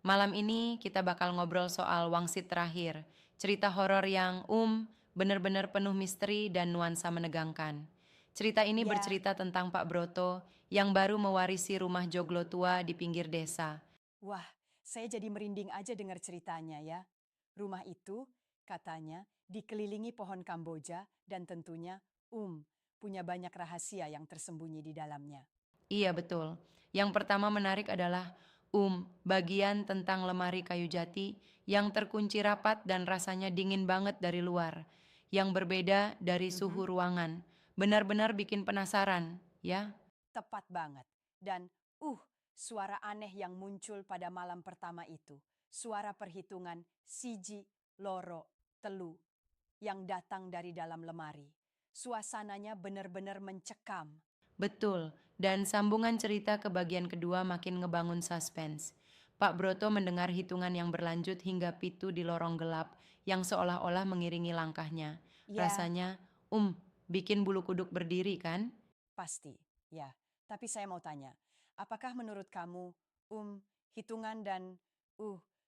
Malam ini kita bakal ngobrol soal Wangsit Terakhir, cerita horor yang bener-bener penuh misteri dan nuansa menegangkan. Cerita ini Ya, bercerita tentang Pak Broto yang baru mewarisi rumah joglo tua di pinggir desa. wah, saya jadi merinding aja dengar ceritanya ya. Rumah itu, katanya, dikelilingi pohon Kamboja dan tentunya, punya banyak rahasia yang tersembunyi di dalamnya. Iya betul. Yang pertama menarik adalah bagian tentang lemari kayu jati yang terkunci rapat dan rasanya dingin banget dari luar, yang berbeda dari Mhm, suhu ruangan. Benar-benar bikin penasaran, ya? tepat banget. Dan, suara aneh yang muncul pada malam pertama itu. Suara perhitungan siji, loro, telu yang datang dari dalam lemari. Suasananya benar-benar mencekam. Betul, dan sambungan cerita ke bagian kedua makin ngebangun suspense. Pak Broto mendengar hitungan yang berlanjut hingga pitu di lorong gelap yang seolah-olah mengiringi langkahnya. Ya, Rasanya, bikin bulu kuduk berdiri kan? pasti, ya. Tapi saya mau tanya, apakah menurut kamu, hitungan dan,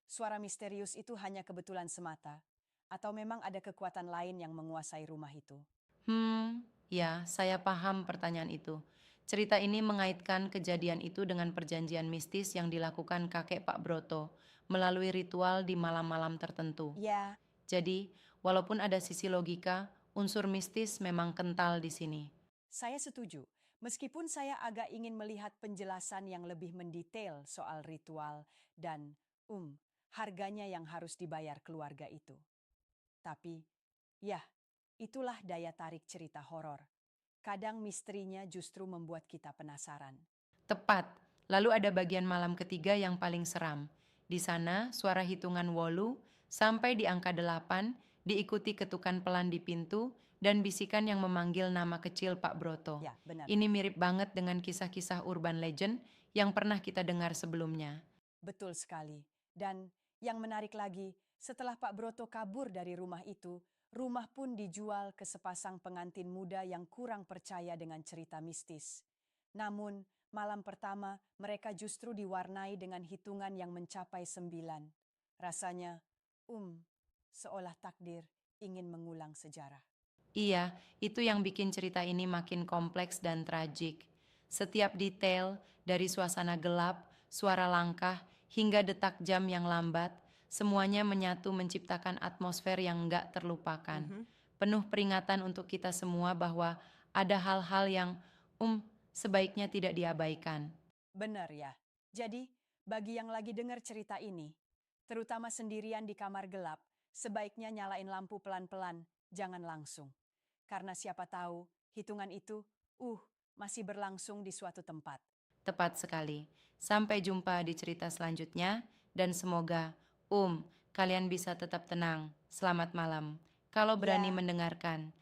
suara misterius itu hanya kebetulan semata? Atau memang ada kekuatan lain yang menguasai rumah itu? Ya, saya paham pertanyaan itu. Cerita ini mengaitkan kejadian itu dengan perjanjian mistis yang dilakukan kakek Pak Broto melalui ritual di malam-malam tertentu. Ya, Jadi, walaupun ada sisi logika, unsur mistis memang kental di sini. saya setuju. Meskipun saya agak ingin melihat penjelasan yang lebih mendetail soal ritual dan, harganya yang harus dibayar keluarga itu. Tapi, ya, itulah daya tarik cerita horor. Kadang misterinya justru membuat kita penasaran. Tepat. Lalu ada bagian malam ketiga yang paling seram. Di sana, suara hitungan wolu sampai di angka 8 diikuti ketukan pelan di pintu dan bisikan yang memanggil nama kecil Pak Broto. Ya, benar. Ini mirip banget dengan kisah-kisah urban legend yang pernah kita dengar sebelumnya. Betul sekali. Dan yang menarik lagi, setelah Pak Broto kabur dari rumah itu, rumah pun dijual ke sepasang pengantin muda yang kurang percaya dengan cerita mistis. Namun, malam pertama mereka justru diwarnai dengan hitungan yang mencapai 9. Rasanya, seolah takdir ingin mengulang sejarah. Iya, itu yang bikin cerita ini makin kompleks dan tragik. Setiap detail, dari suasana gelap, suara langkah, hingga detak jam yang lambat, semuanya menyatu menciptakan atmosfer yang nggak terlupakan. Mhm. Penuh peringatan untuk kita semua bahwa ada hal-hal yang sebaiknya tidak diabaikan. Benar ya. Jadi, bagi yang lagi dengar cerita ini, terutama sendirian di kamar gelap, sebaiknya nyalain lampu pelan-pelan, jangan langsung. Karena siapa tahu, hitungan itu, masih berlangsung di suatu tempat. Tepat sekali. Sampai jumpa di cerita selanjutnya dan semoga kalian bisa tetap tenang. Selamat malam. Kalau berani Ya, mendengarkan.